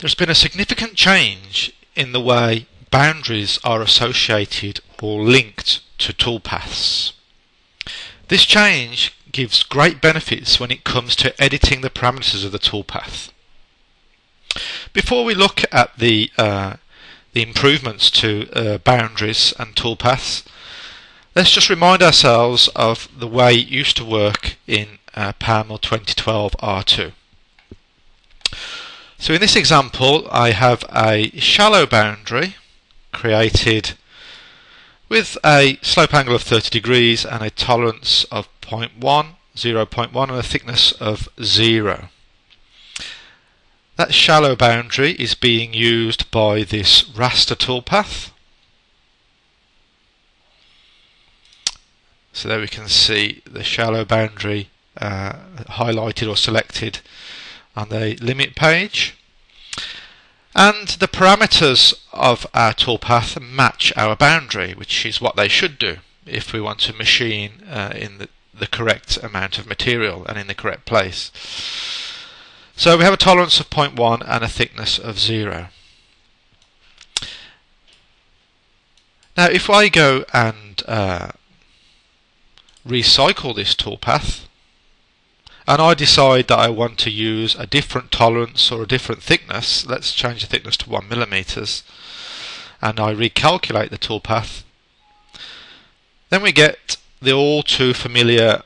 There's been a significant change in the way boundaries are associated or linked to toolpaths. This change gives great benefits when it comes to editing the parameters of the toolpath. Before we look at the improvements to boundaries and toolpaths, let's just remind ourselves of the way it used to work in PowerMILL 2012 R2. So in this example I have a shallow boundary created with a slope angle of 30 degrees and a tolerance of 0.1 and a thickness of 0. That shallow boundary is being used by this raster toolpath. So there we can see the shallow boundary highlighted or selected on the limit page, and the parameters of our toolpath match our boundary, which is what they should do if we want to machine in the correct amount of material and in the correct place. So we have a tolerance of 0.1 and a thickness of 0. Now if I go and recycle this toolpath, and I decide that I want to use a different tolerance or a different thickness, let's change the thickness to 1 mm, and I recalculate the toolpath, then we get the all too familiar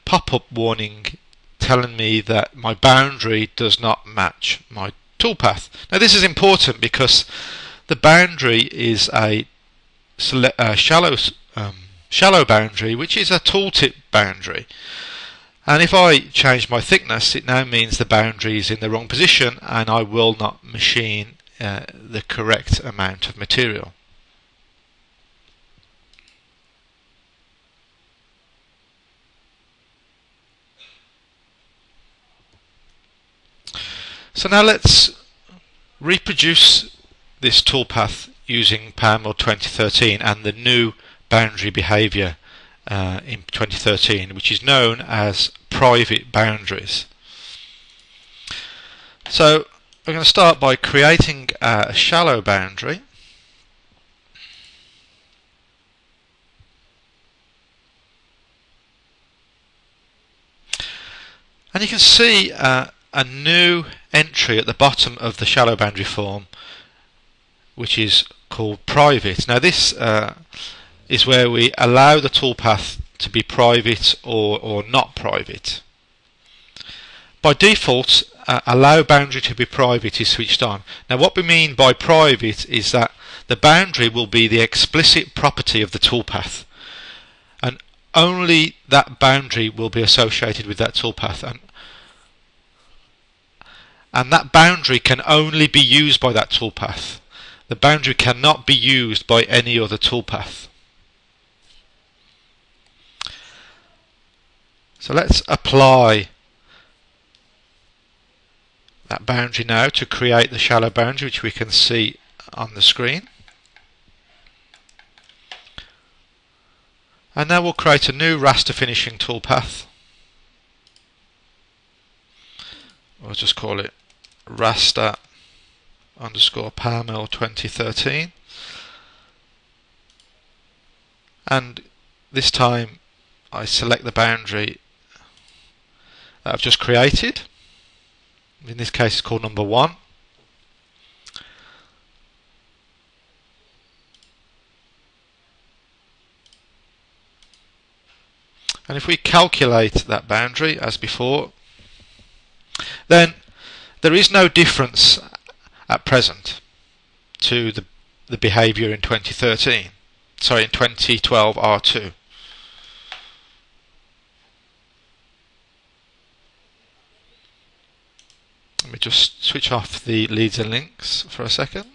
pop-up warning telling me that my boundary does not match my toolpath. Now this is important because the boundary is a shallow boundary, which is a tooltip boundary. And if I change my thickness, it now means the boundary is in the wrong position and I will not machine the correct amount of material. So now let's reproduce this toolpath using PowerMILL 2013 and the new boundary behaviour in 2013, which is known as private boundaries. So we're going to start by creating a shallow boundary. And you can see a new entry at the bottom of the shallow boundary form, which is called private. Now this is where we allow the toolpath to be private or not private. By default, allow boundary to be private is switched on. Now what we mean by private is that the boundary will be the explicit property of the toolpath, and only that boundary will be associated with that toolpath, and that boundary can only be used by that toolpath. The boundary cannot be used by any other toolpath. So let's apply that boundary now to create the shallow boundary, which we can see on the screen. And now we'll create a new raster finishing toolpath. We'll just call it raster _ PowerMILL 2013, and this time I select the boundary that I've just created. In this case it's called number 1. And if we calculate that boundary as before, then there is no difference at present to the behaviour in 2012 R2. Let me just switch off the leads and links for a second.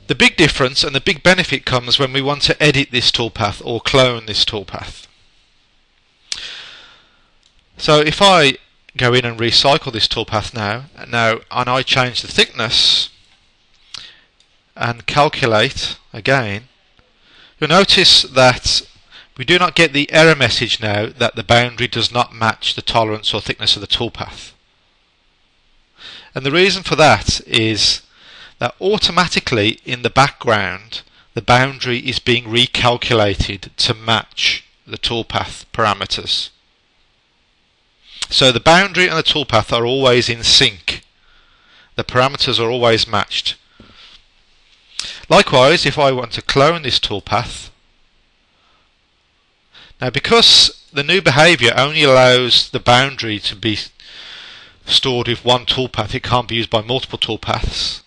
The big difference and the big benefit comes when we want to edit this toolpath or clone this toolpath. So if I go in and recycle this toolpath now and I change the thickness and calculate again, you'll notice that we do not get the error message now that the boundary does not match the tolerance or thickness of the toolpath. And the reason for that is that automatically in the background the boundary is being recalculated to match the toolpath parameters. So the boundary and the toolpath are always in sync. The parameters are always matched. Likewise, if I want to clone this toolpath, now because the new behaviour only allows the boundary to be stored with one toolpath, it can't be used by multiple toolpaths.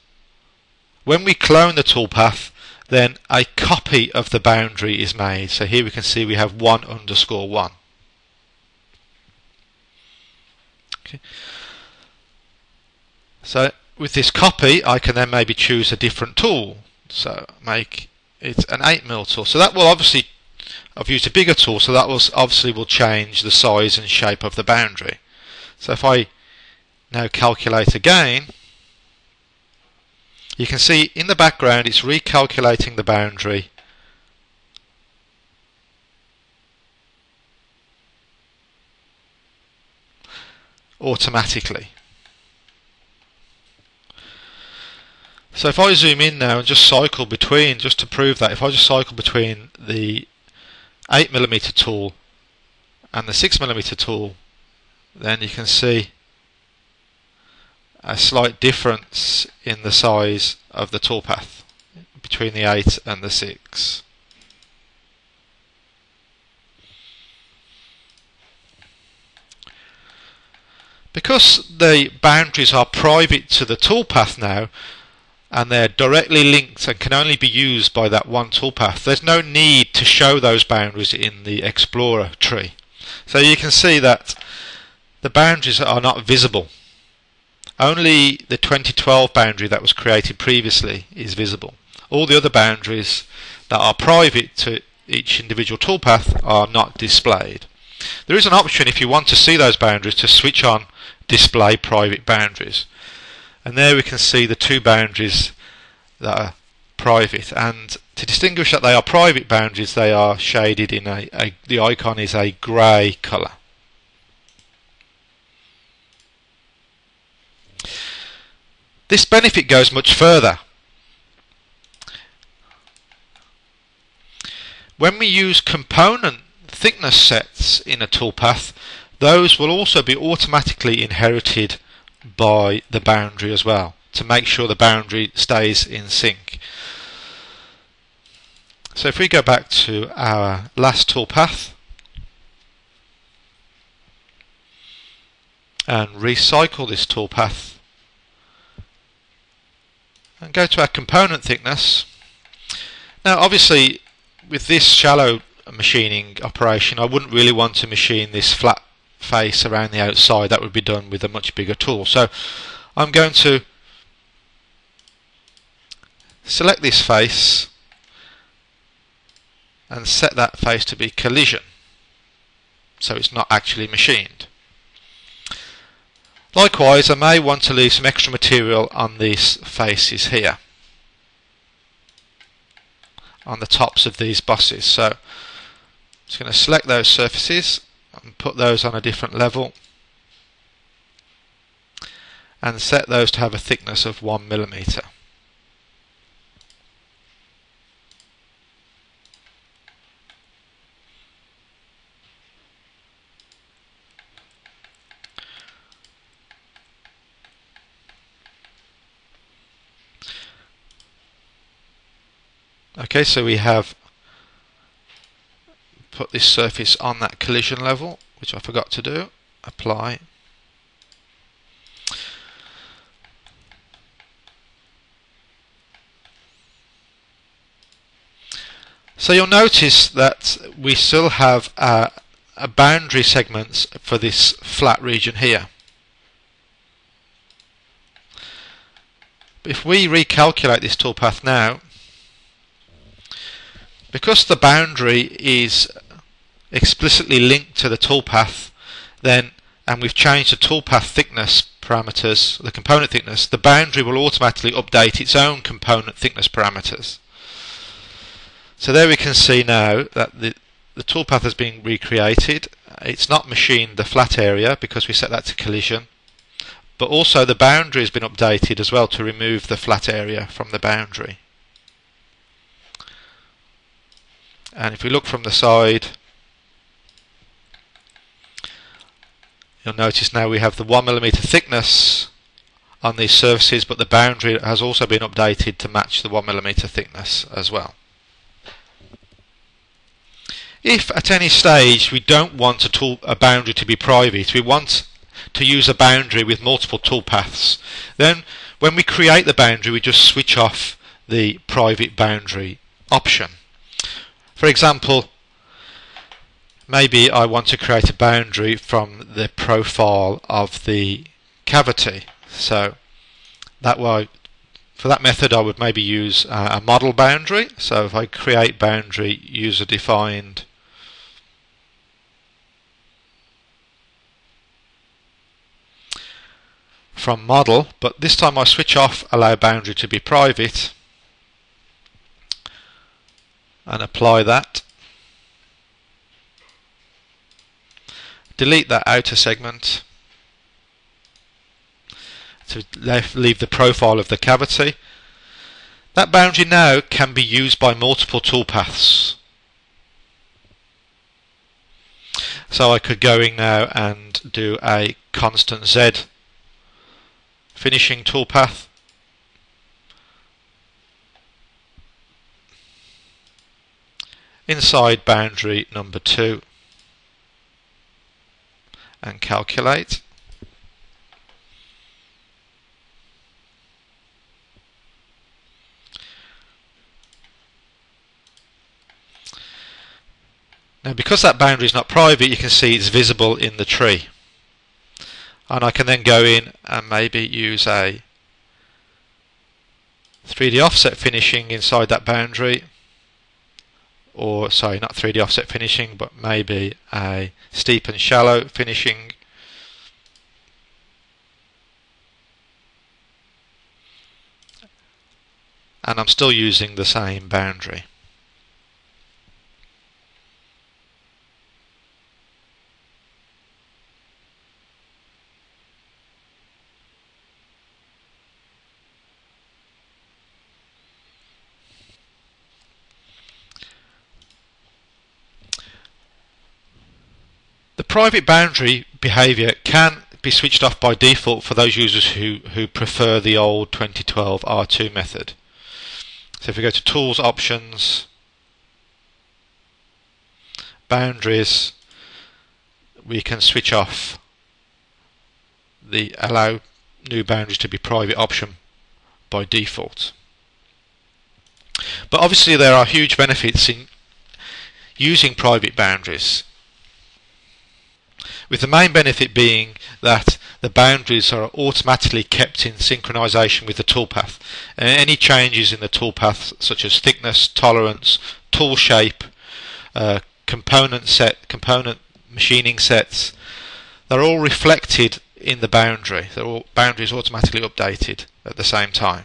When we clone the toolpath, then a copy of the boundary is made. So here we can see we have 1_1. Okay. So with this copy I can then maybe choose a different tool. So make it an 8mm tool. So that will obviously, I've used a bigger tool, so that will obviously will change the size and shape of the boundary. So if I now calculate again, you can see in the background it's recalculating the boundary automatically. So if I zoom in now and just cycle between, just to prove that, if I just cycle between the 8mm tool and the 6mm tool, then you can see a slight difference in the size of the toolpath between the 8 and the 6. Because the boundaries are private to the toolpath now, and they're directly linked and can only be used by that one toolpath, there's no need to show those boundaries in the Explorer tree. So you can see that the boundaries are not visible. Only the 2012 boundary that was created previously is visible. All the other boundaries that are private to each individual toolpath are not displayed. There is an option, if you want to see those boundaries, to switch on display private boundaries. And there we can see the two boundaries that are private, and to distinguish that they are private boundaries, they are shaded in the icon is a grey colour. This benefit goes much further. When we use component thickness sets in a toolpath, those will also be automatically inherited by the boundary as well, to make sure the boundary stays in sync. So if we go back to our last toolpath and recycle this toolpath and go to our component thickness. Now obviously with this shallow machining operation I wouldn't really want to machine this flat face around the outside. That would be done with a much bigger tool. So I'm going to select this face and set that face to be collision, so it's not actually machined. Likewise, I may want to leave some extra material on these faces here, on the tops of these bosses. So I'm just going to select those surfaces and put those on a different level and set those to have a thickness of 1mm. Okay, so we have put this surface on that collision level, which I forgot to do. Apply. So you'll notice that we still have a boundary segments for this flat region here. If we recalculate this toolpath now, because the boundary is explicitly linked to the toolpath, then, and we've changed the toolpath thickness parameters, the component thickness, the boundary will automatically update its own component thickness parameters. So there we can see now that the toolpath has been recreated. It's not machined the flat area because we set that to collision, but also the boundary has been updated as well to remove the flat area from the boundary. And if we look from the side, you'll notice now we have the 1mm thickness on these surfaces, but the boundary has also been updated to match the 1mm thickness as well. If at any stage we don't want a boundary to be private, we want to use a boundary with multiple toolpaths, then when we create the boundary we just switch off the private boundary option. For example, maybe I want to create a boundary from the profile of the cavity. So that way, for that method I would maybe use a model boundary. So if I create boundary user defined from model, but this time I switch off allow boundary to be private and apply that. Delete that outer segment to leave the profile of the cavity. That boundary now can be used by multiple toolpaths. So I could go in now and do a constant Z finishing toolpath. Inside boundary number 2 and calculate. Now because that boundary is not private, you can see it's visible in the tree. And I can then go in and maybe use a 3D offset finishing inside that boundary, or sorry, not 3D offset finishing, but maybe a steep and shallow finishing. And I'm still using the same boundary. The private boundary behaviour can be switched off by default for those users who prefer the old 2012 R2 method. So if we go to Tools, Options, Boundaries, we can switch off the Allow New Boundaries to be Private option by default. But obviously there are huge benefits in using private boundaries, with the main benefit being that the boundaries are automatically kept in synchronization with the toolpath. And any changes in the toolpath, such as thickness, tolerance, tool shape, component machining sets, they're all reflected in the boundary. All boundaries automatically updated at the same time.